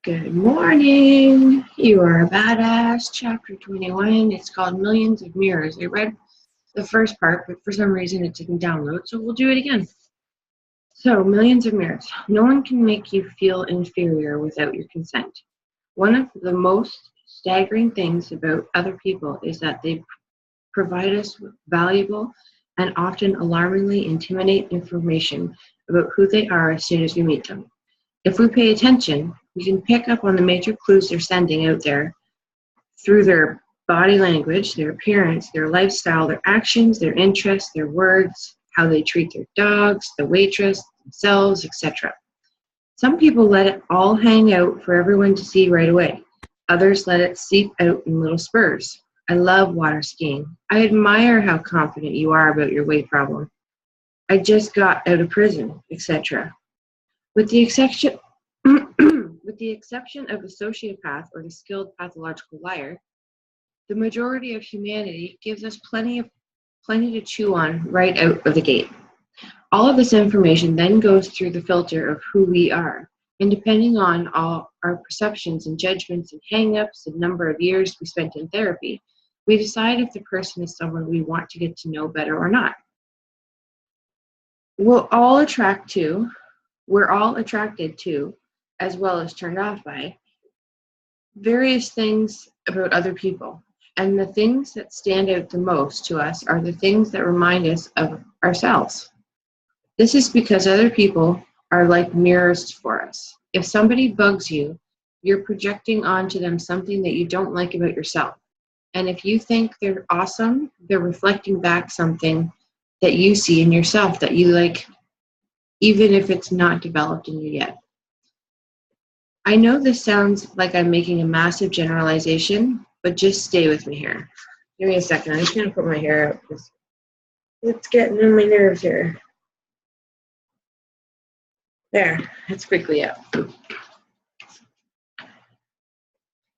Good morning. You are a badass. Chapter 21. It's called Millions of Mirrors. I read the first part, but for some reason it didn't download, so we'll do it again. So, millions of mirrors. No one can make you feel inferior without your consent. One of the most staggering things about other people is that they provide us with valuable and often alarmingly intimidating information about who they are as soon as we meet them. If we pay attention, we can pick up on the major clues they're sending out there through their body language, their appearance, their lifestyle, their actions, their interests, their words, how they treat their dogs, the waitress, themselves, etc. Some people let it all hang out for everyone to see right away. Others let it seep out in little spurs. I love water skiing. I admire how confident you are about your weight problem. I just got out of prison, etc. With the exception of the sociopath or the skilled pathological liar, the majority of humanity gives us plenty to chew on right out of the gate. All of this information then goes through the filter of who we are, and depending on all our perceptions and judgments and hang-ups and number of years we spent in therapy, we decide if the person is someone we want to get to know better or not. We're all attracted to, as well as turned off by, various things about other people. And the things that stand out the most to us are the things that remind us of ourselves. This is because other people are like mirrors for us. If somebody bugs you, you're projecting onto them something that you don't like about yourself. And if you think they're awesome, they're reflecting back something that you see in yourself that you like, even if it's not developed in you yet. I know this sounds like I'm making a massive generalization, but just stay with me here. Give me a second. I'm just going to put my hair out because it's getting on my nerves here. There, it's quickly out.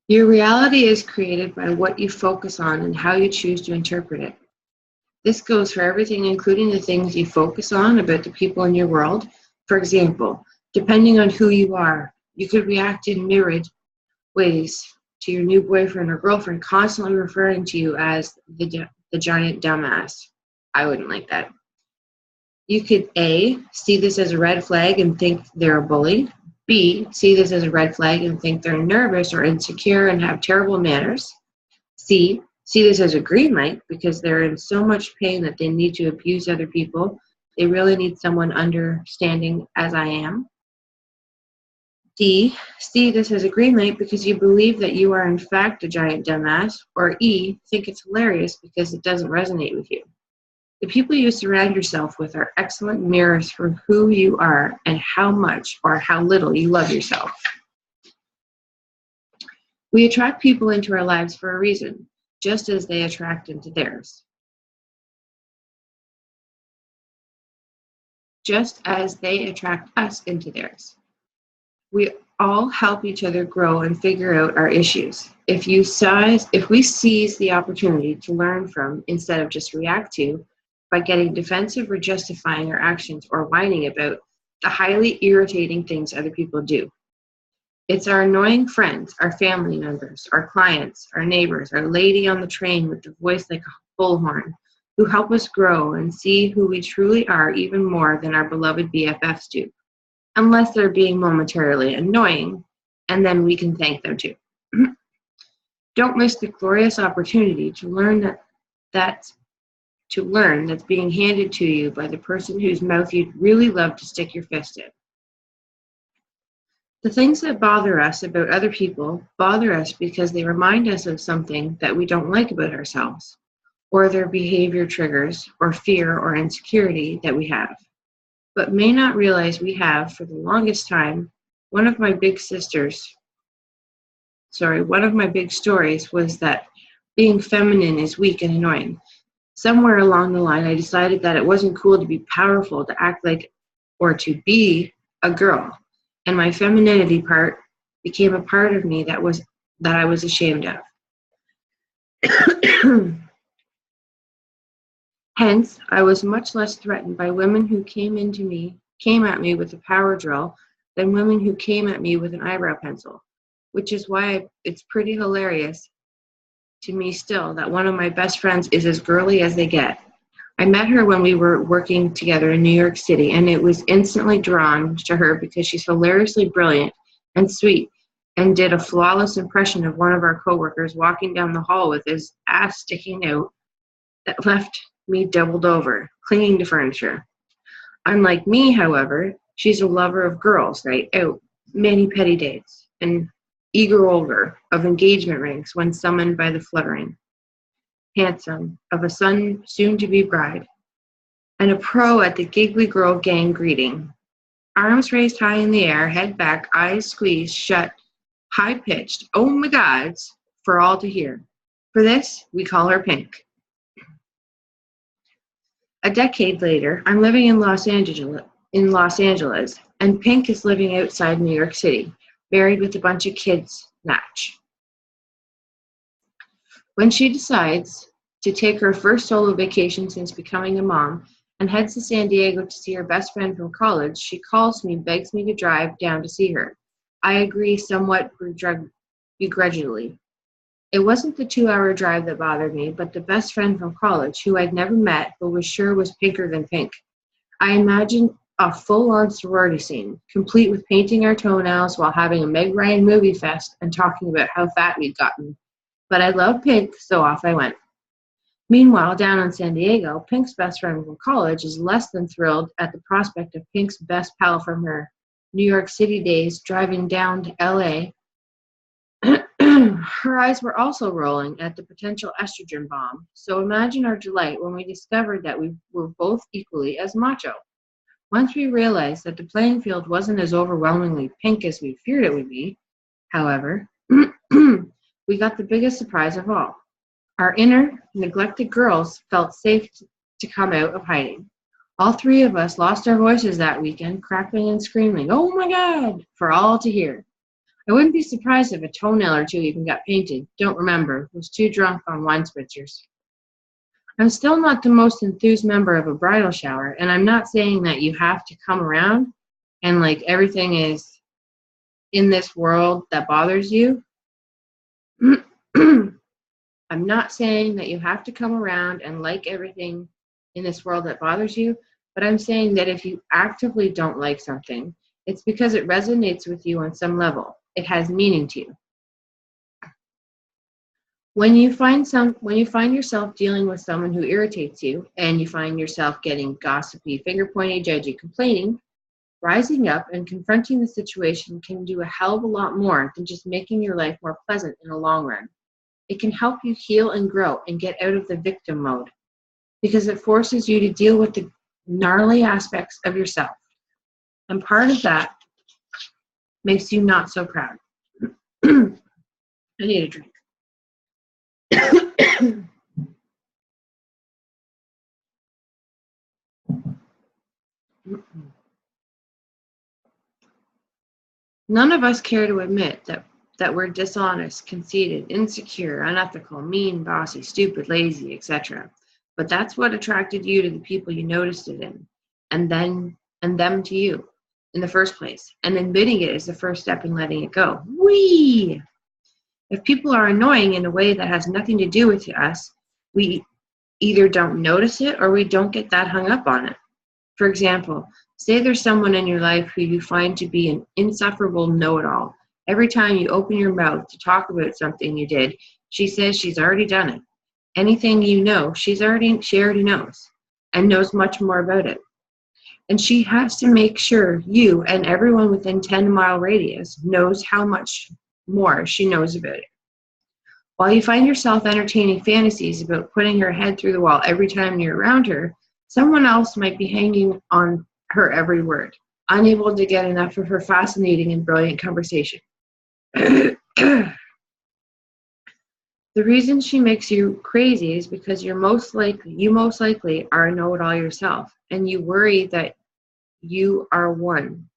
Your reality is created by what you focus on and how you choose to interpret it. This goes for everything, including the things you focus on about the people in your world. For example, depending on who you are, you could react in mirrored ways to your new boyfriend or girlfriend constantly referring to you as the giant dumbass. I wouldn't like that. You could A, see this as a red flag and think they're a bully. B, see this as a red flag and think they're nervous or insecure and have terrible manners. C, see this as a green light because they're in so much pain that they need to abuse other people. They really need someone understanding as I am. D, see this as a green light because you believe that you are in fact a giant dumbass. Or E, think it's hilarious because it doesn't resonate with you. The people you surround yourself with are excellent mirrors for who you are and how much or how little you love yourself. We attract people into our lives for a reason, just as they attract into theirs. Just as they attract us into theirs. We all help each other grow and figure out our issues. If we seize the opportunity to learn from instead of just react to, by getting defensive or justifying our actions or whining about the highly irritating things other people do. It's our annoying friends, our family members, our clients, our neighbors, our lady on the train with the voice like a bullhorn, who help us grow and see who we truly are even more than our beloved BFFs do, unless they're being momentarily annoying, and then we can thank them too. Don't miss the glorious opportunity to learn that's being handed to you by the person whose mouth you'd really love to stick your fist in. The things that bother us about other people bother us because they remind us of something that we don't like about ourselves, or their behavior triggers, or fear or insecurity that we have, but may not realize we have for the longest time. One of my big stories was that being feminine is weak and annoying. Somewhere along the line, I decided that it wasn't cool to be powerful, to act like, or to be a girl. And my femininity part became a part of me that I was ashamed of. Hence, I was much less threatened by women who came at me with a power drill than women who came at me with an eyebrow pencil. which is why it's pretty hilarious to me still that one of my best friends is as girly as they get. I met her when we were working together in New York City, and it was instantly drawn to her because she's hilariously brilliant and sweet and did a flawless impression of one of our coworkers walking down the hall with his ass sticking out that left me doubled over, clinging to furniture. Unlike me, however, she's a lover of girls, night out, many petty dates, and eager older of engagement rings when summoned by the fluttering. Handsome, of a soon-to-be bride, and a pro at the giggly girl gang greeting. Arms raised high in the air, head back, eyes squeezed shut, high-pitched, oh my gods, for all to hear. For this, we call her Pink. A decade later, I'm living in Los Angeles, and Pink is living outside New York City, married with a bunch of kids, Natch. When she decides to take her first solo vacation since becoming a mom and heads to San Diego to see her best friend from college, she calls me, begs me to drive down to see her. I agree somewhat begrudgingly. It wasn't the 2-hour drive that bothered me, but the best friend from college, who I'd never met but was sure was pinker than Pink. I imagined a full-on sorority scene, complete with painting our toenails while having a Meg Ryan movie fest and talking about how fat we'd gotten. But I love Pink, so off I went. Meanwhile, down in San Diego, Pink's best friend from college is less than thrilled at the prospect of Pink's best pal from her New York City days driving down to LA. Her eyes were also rolling at the potential estrogen bomb, so imagine our delight when we discovered that we were both equally as macho. Once we realized that the playing field wasn't as overwhelmingly pink as we feared it would be, however, we got the biggest surprise of all. Our inner, neglected girls felt safe to come out of hiding. All three of us lost our voices that weekend, crackling and screaming, "Oh my God!" for all to hear. I wouldn't be surprised if a toenail or two even got painted. Don't remember. Was too drunk on wine spritzers. I'm still not the most enthused member of a bridal shower, and I'm not saying that you have to come around and like everything is in this world that bothers you. I'm not saying that you have to come around and like everything in this world that bothers you, but I'm saying that if you actively don't like something, it's because it resonates with you on some level. It has meaning to you. When you find yourself dealing with someone who irritates you, and you find yourself getting gossipy, finger-pointy, judgy, complaining, rising up and confronting the situation can do a hell of a lot more than just making your life more pleasant in the long run. It can help you heal and grow and get out of the victim mode, because it forces you to deal with the gnarly aspects of yourself. And part of that makes you not so proud. I need a drink. None of us care to admit that we're dishonest, conceited, insecure, unethical, mean, bossy, stupid, lazy, etc. But that's what attracted you to the people you noticed it in, and them to you in the first place. And admitting it is the first step in letting it go. Whee! If people are annoying in a way that has nothing to do with us, we either don't notice it or we don't get that hung up on it. For example, say there's someone in your life who you find to be an insufferable know-it-all. Every time you open your mouth to talk about something you did, she says she's already done it. Anything you know, she already knows, and knows much more about it. And she has to make sure you and everyone within 10-mile radius knows how much more she knows about it. While you find yourself entertaining fantasies about putting her head through the wall every time you're around her, someone else might be hanging on her every word, unable to get enough of her fascinating and brilliant conversation. The reason she makes you crazy is because you most likely are a know-it-all yourself, and you worry that you are one,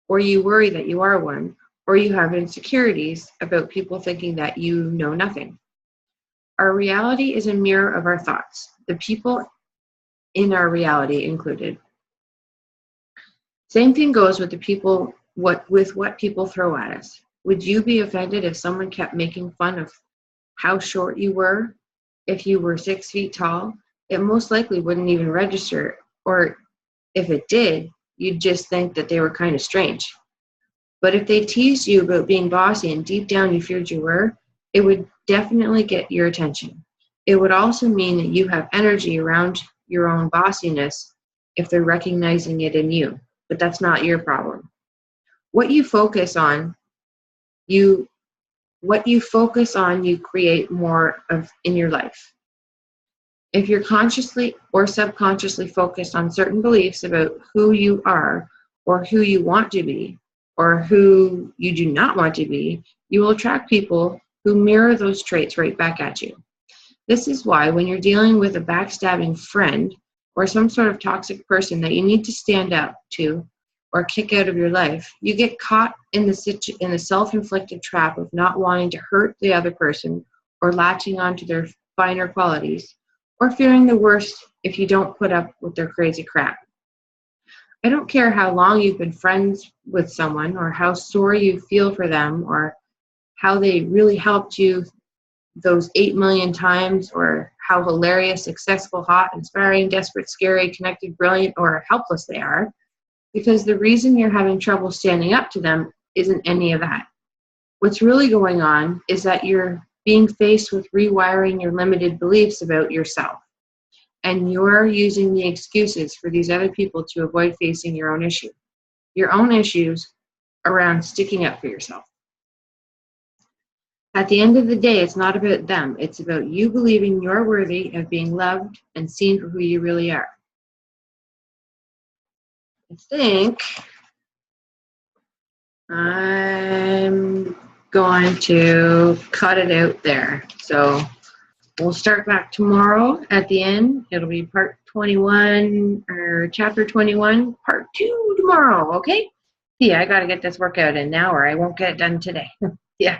or you have insecurities about people thinking that you know nothing. Our reality is a mirror of our thoughts, the people in our reality included. Same thing goes with what people throw at us. Would you be offended if someone kept making fun of how short you were? If you were 6 feet tall, it most likely wouldn't even register. Or if it did, you'd just think that they were kind of strange. But if they teased you about being bossy and deep down you feared you were, it would definitely get your attention. It would also mean that you have energy around your own bossiness if they're recognizing it in you. But that's not your problem. What you focus on, you you create more of in your life. If you're consciously or subconsciously focused on certain beliefs about who you are or who you want to be or who you do not want to be, you will attract people who mirror those traits right back at you. This is why when you're dealing with a backstabbing friend or some sort of toxic person that you need to stand up to or kick out of your life, you get caught in the self-inflicted trap of not wanting to hurt the other person or latching onto their finer qualities or fearing the worst if you don't put up with their crazy crap. I don't care how long you've been friends with someone or how sorry you feel for them or how they really helped you those 8 million times or how hilarious, successful, hot, inspiring, desperate, scary, connected, brilliant, or helpless they are, because the reason you're having trouble standing up to them isn't any of that. What's really going on is that you're being faced with rewiring your limited beliefs about yourself. And you're using the excuses for these other people to avoid facing your own issue. Your own issues around sticking up for yourself. At the end of the day, it's not about them. It's about you believing you're worthy of being loved and seen for who you really are. I think I'm going to cut it out there. So we'll start back tomorrow at the end. It'll be part 21 or chapter 21, part 2 tomorrow, okay? Yeah, I got to get this workout in now or I won't get it done today. Yeah.